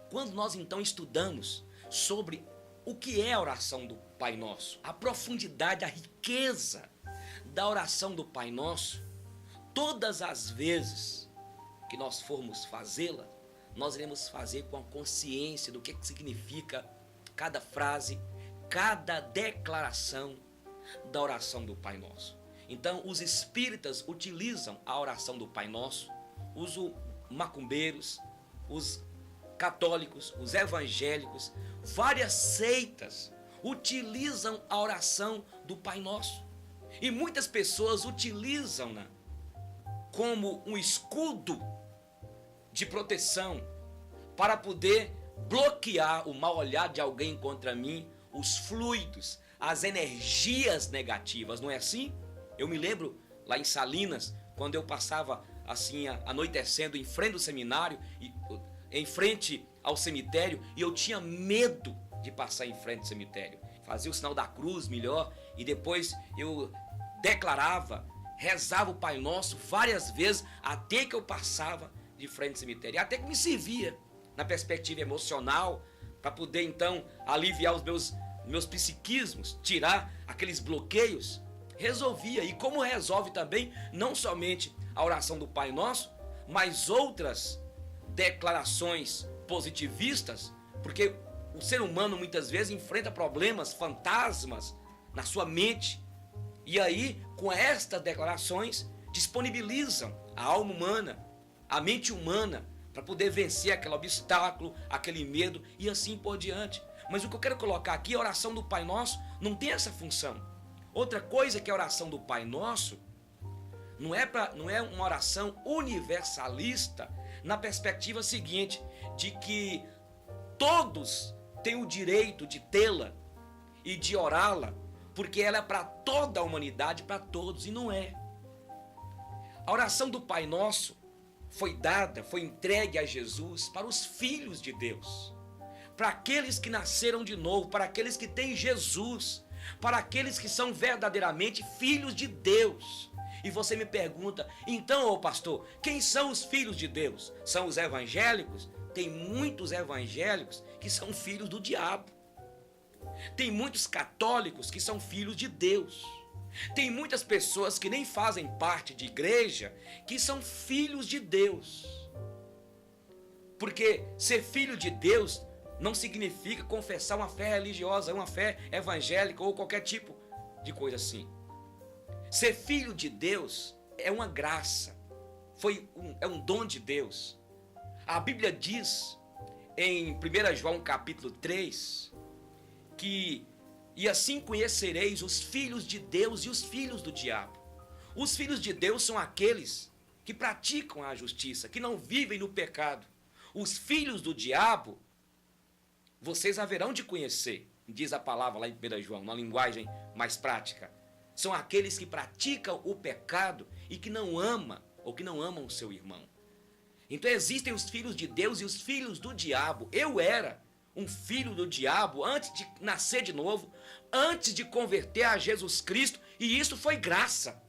Quando nós então estudamos sobre o que é a oração do Pai Nosso, a profundidade, a riqueza da oração do Pai Nosso, todas as vezes que nós formos fazê-la, nós iremos fazer com a consciência do que significa cada frase, cada declaração da oração do Pai Nosso. Então, os espíritas utilizam a oração do Pai Nosso, os macumbeiros, os católicos, os evangélicos, várias seitas utilizam a oração do Pai Nosso. E muitas pessoas utilizam-na como um escudo de proteção para poder bloquear o mal olhar de alguém contra mim, os fluidos, as energias negativas, não é assim? Eu me lembro lá em Salinas, quando eu passava assim anoitecendo em frente ao seminário, em frente ao cemitério, e eu tinha medo de passar em frente ao cemitério. Fazia o sinal da cruz melhor e depois eu declarava, rezava o Pai Nosso várias vezes até que eu passava de frente ao cemitério. E até que me servia na perspectiva emocional para poder então aliviar os meus psiquismos, tirar aqueles bloqueios. Resolvia. E como resolve também não somente a oração do Pai Nosso, mas outras declarações positivistas, porque o ser humano muitas vezes enfrenta problemas, fantasmas na sua mente, e aí com estas declarações disponibilizam a alma humana, a mente humana, para poder vencer aquele obstáculo, aquele medo e assim por diante. Mas o que eu quero colocar aqui, a oração do Pai Nosso não tem essa função. Outra coisa que a oração do Pai Nosso não é uma oração universalista na perspectiva seguinte, de que todos têm o direito de tê-la e de orá-la, porque ela é para toda a humanidade, para todos, e não é. A oração do Pai Nosso foi dada, foi entregue a Jesus para os filhos de Deus, para aqueles que nasceram de novo, para aqueles que têm Jesus, para aqueles que são verdadeiramente filhos de Deus. E você me pergunta, então, ô pastor, quem são os filhos de Deus? São os evangélicos? Tem muitos evangélicos que são filhos do diabo. Tem muitos católicos que são filhos de Deus. Tem muitas pessoas que nem fazem parte de igreja que são filhos de Deus. Porque ser filho de Deus não significa confessar uma fé religiosa, uma fé evangélica ou qualquer tipo de coisa assim. Ser filho de Deus é uma graça, é um dom de Deus. A Bíblia diz em 1 João capítulo 3 que e assim conhecereis os filhos de Deus e os filhos do diabo. Os filhos de Deus são aqueles que praticam a justiça, que não vivem no pecado. Os filhos do diabo vocês haverão de conhecer, diz a palavra lá em 1 João, na linguagem mais prática. São aqueles que praticam o pecado e que não amam ou que não amam o seu irmão. Então existem os filhos de Deus e os filhos do diabo. Eu era um filho do diabo antes de nascer de novo, antes de converter a Jesus Cristo, e isso foi graça.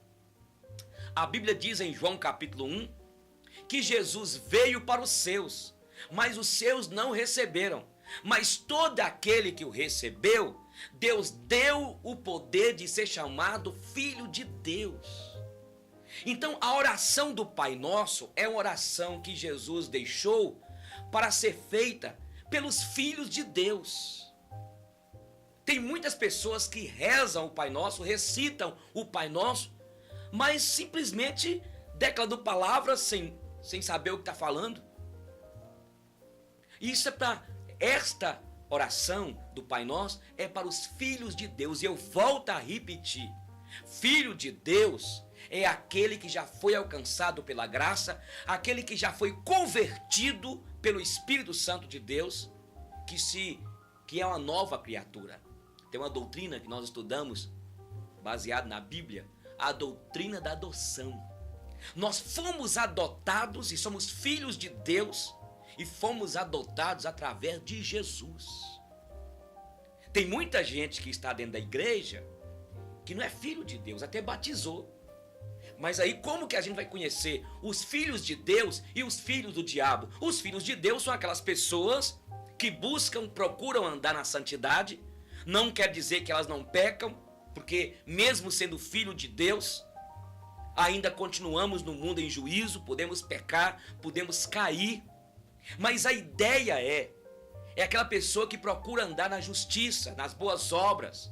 A Bíblia diz em João capítulo 1 que Jesus veio para os seus, mas os seus não receberam. Mas todo aquele que o recebeu, Deus deu o poder de ser chamado filho de Deus. Então a oração do Pai Nosso é uma oração que Jesus deixou para ser feita pelos filhos de Deus. Tem muitas pessoas que rezam o Pai Nosso, recitam o Pai Nosso, mas simplesmente declamam palavras sem saber o que está falando. Isso é para esta oração do Pai Nosso é para os filhos de Deus. E eu volto a repetir: filho de Deus é aquele que já foi alcançado pela graça, aquele que já foi convertido pelo Espírito Santo de Deus, que é uma nova criatura. Tem uma doutrina que nós estudamos, baseada na Bíblia, a doutrina da adoção. Nós fomos adotados e somos filhos de Deus, e fomos adotados através de Jesus. Tem muita gente que está dentro da igreja que não é filho de Deus, até batizou, Mas aí como que a gente vai conhecer os filhos de Deus e os filhos do diabo? Os filhos de Deus são aquelas pessoas que buscam, procuram andar na santidade. Não quer dizer que elas não pecam, porque mesmo sendo filho de Deus, ainda continuamos no mundo em juízo, podemos pecar, podemos cair. Mas a ideia é aquela pessoa que procura andar na justiça, nas boas obras,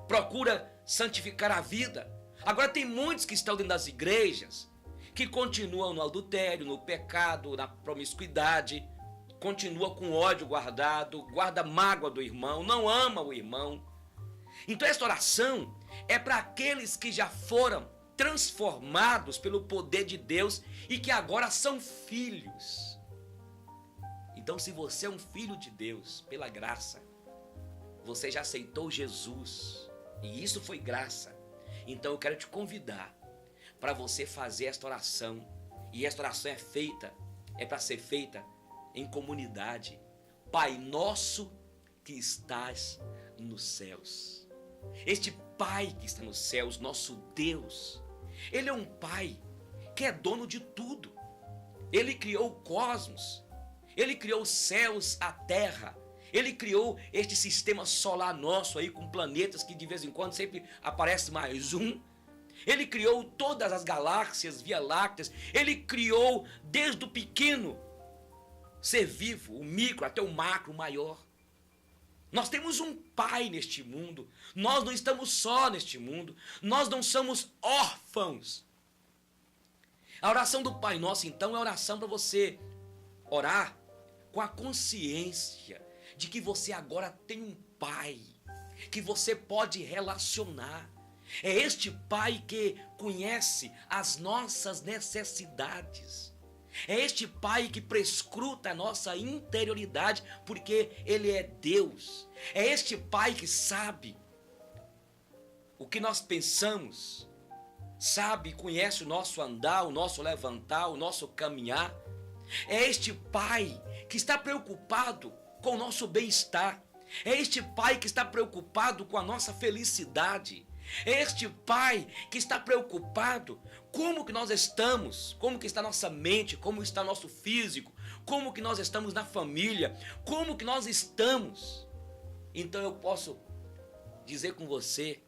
procura santificar a vida. Agora tem muitos que estão dentro das igrejas, que continuam no adultério, no pecado, na promiscuidade, continua com ódio guardado, guarda mágoa do irmão, não ama o irmão. Então esta oração é para aqueles que já foram transformados pelo poder de Deus e que agora são filhos. Então, se você é um filho de Deus, pela graça, você já aceitou Jesus, e isso foi graça. Então eu quero te convidar para você fazer esta oração. E esta oração é para ser feita em comunidade. Pai nosso que estás nos céus. Este Pai que está nos céus, nosso Deus, Ele é um Pai que é dono de tudo. Ele criou o cosmos, Ele criou os céus, a terra. Ele criou este sistema solar nosso aí, com planetas que de vez em quando sempre aparece mais um. Ele criou todas as galáxias, Via Lácteas. Ele criou desde o pequeno ser vivo, o micro até o macro, o maior. Nós temos um Pai neste mundo. Nós não estamos só neste mundo. Nós não somos órfãos. A oração do Pai Nosso, então, é a oração para você orar com a consciência de que você agora tem um Pai, que você pode relacionar. É este Pai que conhece as nossas necessidades. É este Pai que prescruta a nossa interioridade, porque Ele é Deus. É este Pai que sabe o que nós pensamos, sabe e conhece o nosso andar, o nosso levantar, o nosso caminhar. É este Pai que está preocupado com o nosso bem-estar. É este Pai que está preocupado com a nossa felicidade. É este Pai que está preocupado como que nós estamos, como que está nossa mente, como está nosso físico, como que nós estamos na família, como que nós estamos. Então eu posso dizer com você,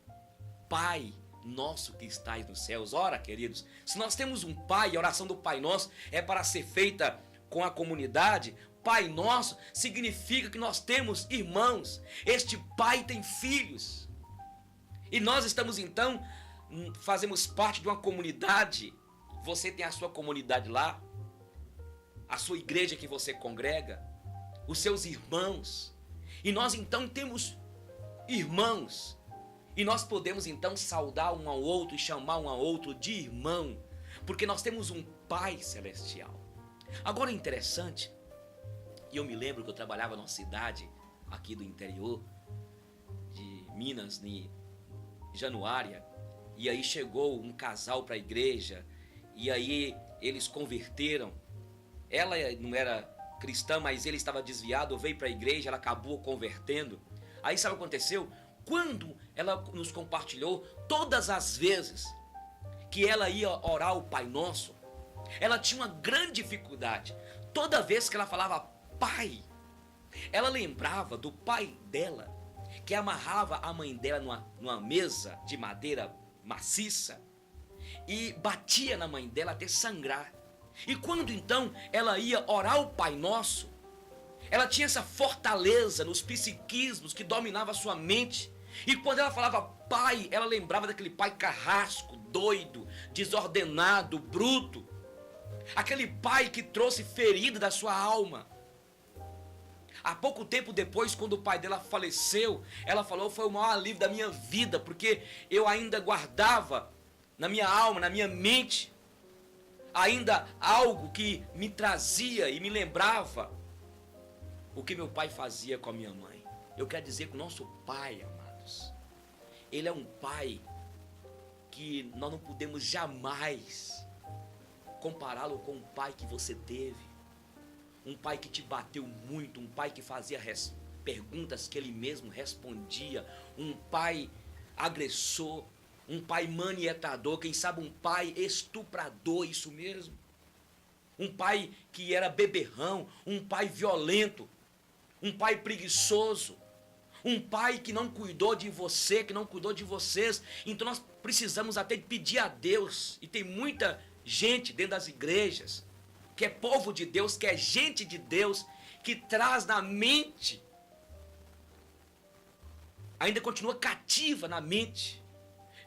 Pai nosso que estais nos céus. Ora, queridos, se nós temos um Pai, a oração do Pai Nosso é para ser feita com a comunidade. Pai Nosso significa que nós temos irmãos. Este Pai tem filhos. E nós estamos então, fazemos parte de uma comunidade. Você tem a sua comunidade lá, a sua igreja que você congrega, os seus irmãos. E nós então temos irmãos. E nós podemos então saudar um ao outro e chamar um ao outro de irmão, porque nós temos um Pai celestial. Agora é interessante, e eu me lembro que eu trabalhava numa cidade aqui do interior de Minas, em Januária, e aí chegou um casal para a igreja, e aí eles converteram. Ela não era cristã, mas ele estava desviado, veio para a igreja, ela acabou convertendo. Aí sabe o que aconteceu? Quando ela nos compartilhou, todas as vezes que ela ia orar o Pai Nosso, ela tinha uma grande dificuldade. Toda vez que ela falava Pai, ela lembrava do pai dela, que amarrava a mãe dela numa mesa de madeira maciça e batia na mãe dela até sangrar. E quando então ela ia orar o Pai Nosso, ela tinha essa fortaleza nos psiquismos que dominava a sua mente. E quando ela falava pai, ela lembrava daquele pai carrasco, doido, desordenado, bruto. Aquele pai que trouxe ferida da sua alma. Há pouco tempo depois, quando o pai dela faleceu, ela falou: foi o maior alívio da minha vida, porque eu ainda guardava na minha alma, na minha mente, ainda algo que me trazia e me lembrava o que meu pai fazia com a minha mãe. Eu quero dizer que o nosso Pai, amados, Ele é um Pai que nós não podemos jamais compará-lo com o pai que você teve. Um pai que te bateu muito, um pai que fazia perguntas que ele mesmo respondia, um pai agressor, um pai manietador, quem sabe um pai estuprador, isso mesmo. Um pai que era beberrão, um pai violento, um pai preguiçoso, um pai que não cuidou de você, que não cuidou de vocês. Então nós precisamos até pedir a Deus, e tem muita gente dentro das igrejas, que é povo de Deus, que é gente de Deus, que traz na mente, ainda continua cativa na mente,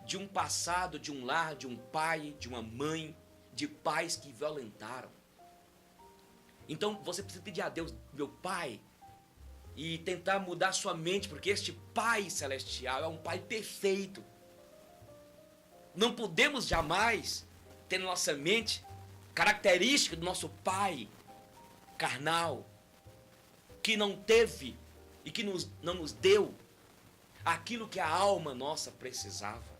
de um passado, de um lar, de um pai, de uma mãe, de pais que violentaram. Então você precisa pedir a Deus, meu Pai, e tentar mudar sua mente, porque este Pai celestial é um Pai perfeito. Não podemos jamais ter na nossa mente característica do nosso Pai carnal, que não teve e que não nos deu aquilo que a alma nossa precisava.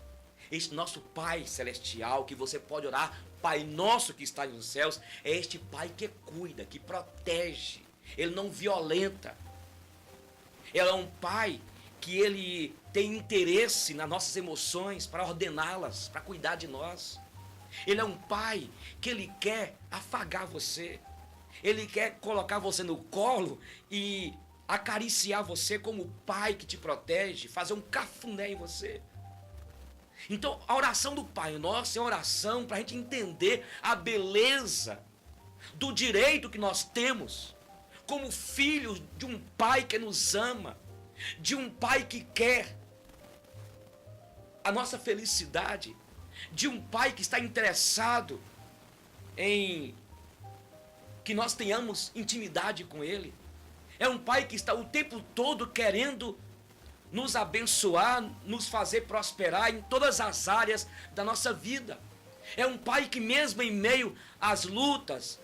Este nosso Pai celestial, que você pode orar, Pai nosso que está nos céus, é este Pai que cuida, que protege, Ele não violenta. Ele é um Pai que Ele tem interesse nas nossas emoções, para ordená-las, para cuidar de nós. Ele é um Pai que Ele quer afagar você, Ele quer colocar você no colo e acariciar você como o Pai que te protege, fazer um cafuné em você. Então a oração do Pai Nosso é uma oração para a gente entender a beleza do direito que nós temos como filhos de um Pai que nos ama, de um Pai que quer a nossa felicidade, de um Pai que está interessado em que nós tenhamos intimidade com Ele. É um Pai que está o tempo todo querendo nos abençoar, nos fazer prosperar em todas as áreas da nossa vida. É um Pai que mesmo em meio às lutas,